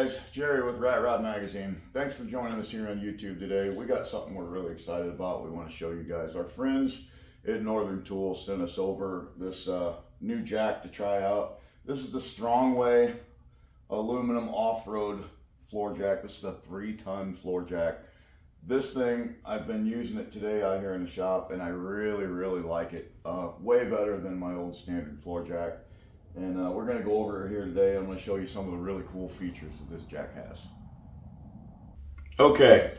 guys, Jerry with Rat Rod Magazine. Thanks for joining us here on YouTube today. We got something we're really excited about. We want to show you guys. Our friends at Northern Tools sent us over this new jack to try out. This is the STRONGWAY aluminum off-road floor jack. This is a 3-ton floor jack. This thing, I've been using it today out here in the shop, and I really like it. Way better than my old standard floor jack. And we're going to go over here today. I'm going to show you some of the really cool features that this jack has. Okay,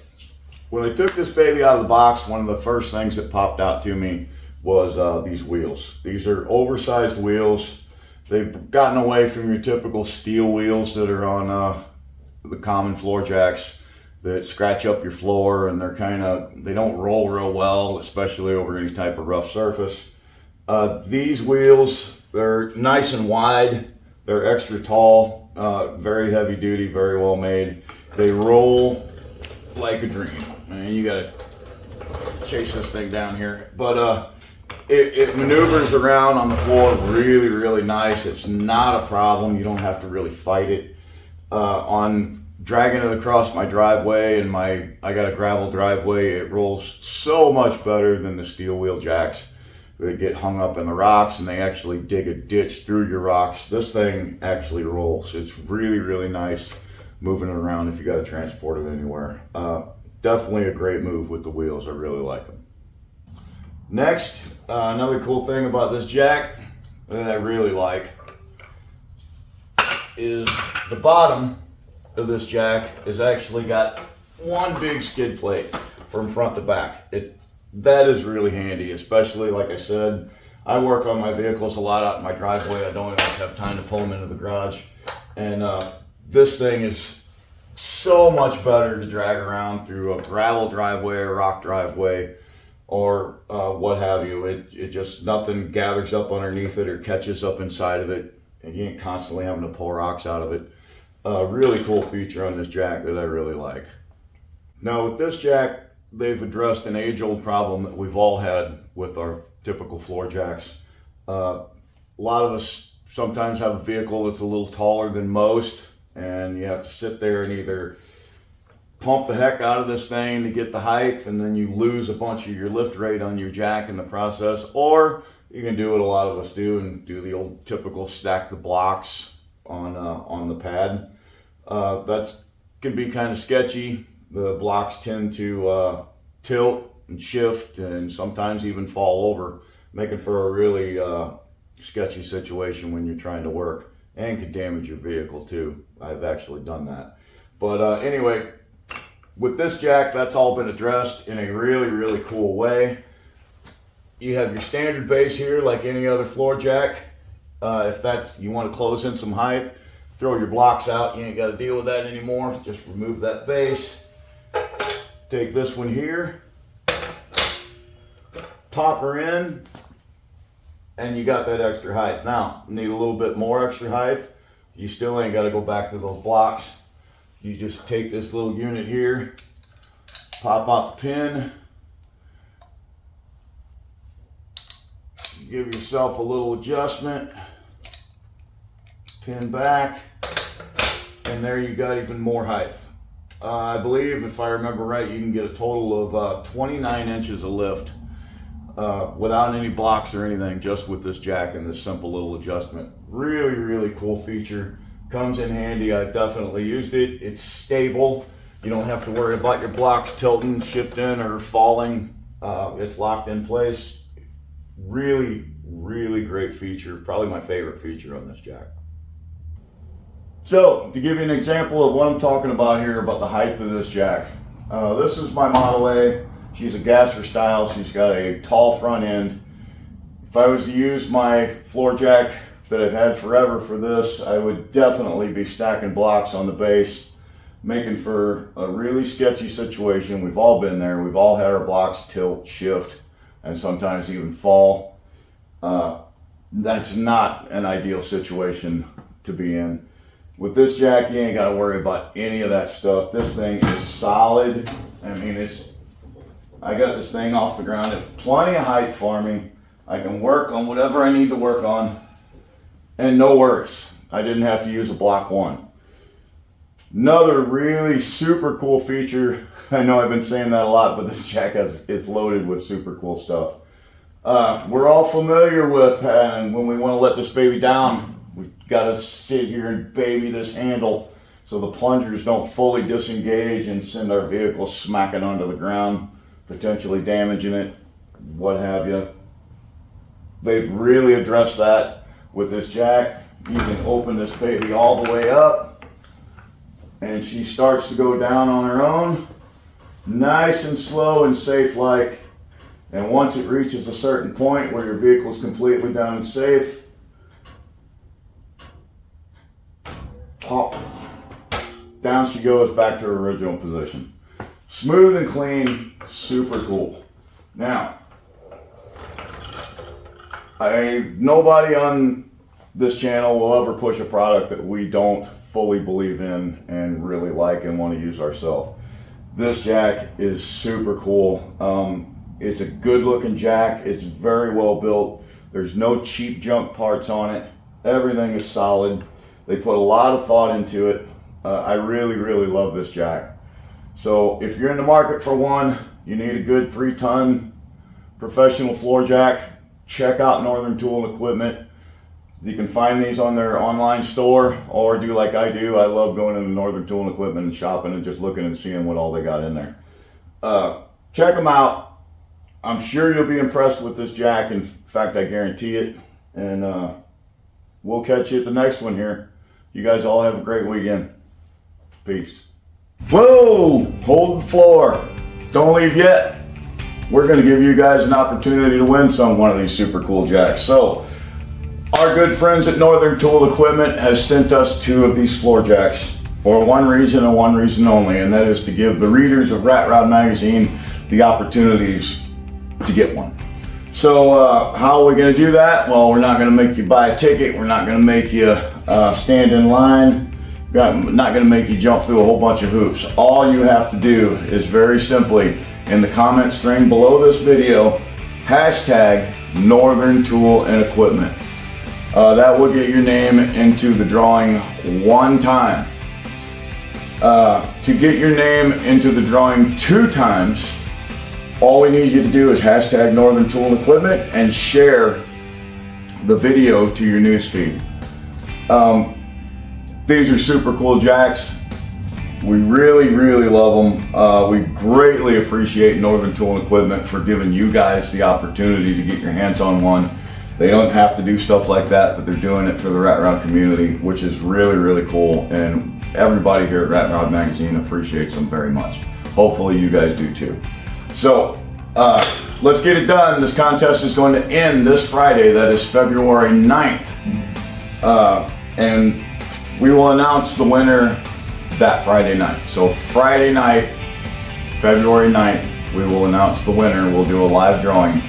when I took this baby out of the box, one of the first things that popped out to me was these wheels. These are oversized wheels. They've gotten away from your typical steel wheels that are on the common floor jacks that scratch up your floor, and they don't roll real well, especially over any type of rough surface. These wheels, they're nice and wide, they're extra tall, very heavy duty, very well made. They roll like a dream. Man, you gotta chase this thing down here. But it maneuvers around on the floor really nice. It's not a problem. You don't have to really fight it. On dragging it across my driveway, and I got a gravel driveway, it rolls so much better than the steel wheel jacks. They get hung up in the rocks and they actually dig a ditch through your rocks. This thing actually rolls. It's really nice moving it around if you got to transport it anywhere. Definitely a great move with the wheels. I really like them. Next, another cool thing about this jack that I really like is the bottom of this jack is actually got one big skid plate from front to back. That is really handy, especially, like I said, I work on my vehicles a lot out in my driveway. I don't always have time to pull them into the garage. And this thing is so much better to drag around through a gravel driveway or rock driveway or what have you. It just, nothing gathers up underneath it or catches up inside of it. And you ain't constantly having to pull rocks out of it. Really cool feature on this jack that I really like. Now with this jack, they've addressed an age-old problem that we've all had with our typical floor jacks. A lot of us sometimes have a vehicle that's a little taller than most, and you have to sit there and either pump the heck out of this thing to get the height, and then you lose a bunch of your lift rate on your jack in the process, or you can do what a lot of us do and do the old typical stack the blocks on the pad. That can be kind of sketchy. The blocks tend to tilt and shift and sometimes even fall over, making for a really sketchy situation when you're trying to work, and could damage your vehicle too. I've actually done that. But anyway, with this jack, that's all been addressed in a really cool way. You have your standard base here like any other floor jack. If you want to close in some height, throw your blocks out. You ain't got to deal with that anymore. Just remove that base. Take this one here, pop her in, and you got that extra height. Now, need a little bit more extra height. You still ain't got to go back to those blocks. You just take this little unit here, pop out the pin, give yourself a little adjustment, pin back, and there you got even more height. I believe, if I remember right, you can get a total of 29 inches of lift without any blocks or anything, just with this jack and this simple little adjustment. Really cool feature. Comes in handy. I've definitely used it. It's stable. You don't have to worry about your blocks tilting, shifting, or falling. It's locked in place. Really great feature. Probably my favorite feature on this jack. So, to give you an example of what I'm talking about here, about the height of this jack. This is my Model A. She's a gasser style. She's got a tall front end. If I was to use my floor jack that I've had forever for this, I would definitely be stacking blocks on the base, making for a really sketchy situation. We've all been there. We've all had our blocks tilt, shift, and sometimes even fall. That's not an ideal situation to be in. With this jack, you ain't got to worry about any of that stuff. This thing is solid. I mean, I got this thing off the ground at plenty of height for me. I can work on whatever I need to work on, and no worries. I didn't have to use a block one. Another really super cool feature. I know I've been saying that a lot, but this jack is loaded with super cool stuff. We're all familiar with, and when we want to let this baby down, we got to sit here and baby this handle so the plungers don't fully disengage and send our vehicle smacking onto the ground, potentially damaging it, what have you. They've really addressed that with this jack. You can open this baby all the way up and she starts to go down on her own, nice and slow and safe like. And once it reaches a certain point where your vehicle is completely down and safe, pop, down she goes back to her original position. Smooth and clean, super cool. Now, nobody on this channel will ever push a product that we don't fully believe in and really like and want to use ourselves. This jack is super cool. It's a good looking jack. It's very well built. There's no cheap junk parts on it. Everything is solid. They put a lot of thought into it. I really, really love this jack. So if you're in the market for one, you need a good 3-ton professional floor jack, check out Northern Tool and Equipment. You can find these on their online store, or do like I do. I love going into Northern Tool and Equipment and shopping and just looking and seeing what all they got in there. Check them out. I'm sure you'll be impressed with this jack. In fact, I guarantee it. And we'll catch you at the next one here. You guys all have a great weekend. Peace. Whoa! Hold the floor. Don't leave yet. We're going to give you guys an opportunity to win one of these super cool jacks. So, our good friends at Northern Tool Equipment has sent us 2 of these floor jacks for one reason and one reason only, and that is to give the readers of Rat Rod Magazine the opportunities to get one. So how are we going to do that? Well, we're not going to make you buy a ticket. We're not going to make you stand in line. Not going to make you jump through a whole bunch of hoops. All you have to do is very simply, in the comment string below this video, hashtag Northern Tool and Equipment. That will get your name into the drawing one time. To get your name into the drawing 2 times, all we need you to do is hashtag Northern Tool and Equipment and share the video to your newsfeed. These are super cool jacks. We really, really love them. We greatly appreciate Northern Tool and Equipment for giving you guys the opportunity to get your hands on one. They don't have to do stuff like that, but they're doing it for the Rat Rod community, which is really, really cool. And everybody here at Rat Rod Magazine appreciates them very much. Hopefully you guys do too. So let's get it done. This contest is going to end this Friday. That is February 9th. And we will announce the winner that Friday night. So Friday night, February 9th, we will announce the winner. We'll do a live drawing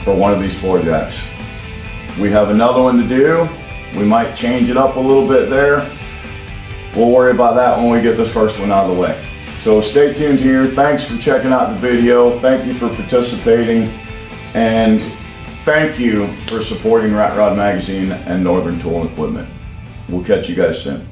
for one of these floor jacks. We have another one to do. We might change it up a little bit there. We'll worry about that when we get this first one out of the way. So stay tuned here. Thanks for checking out the video. Thank you for participating. And thank you for supporting Rat Rod Magazine and Northern Tool and Equipment. We'll catch you guys soon.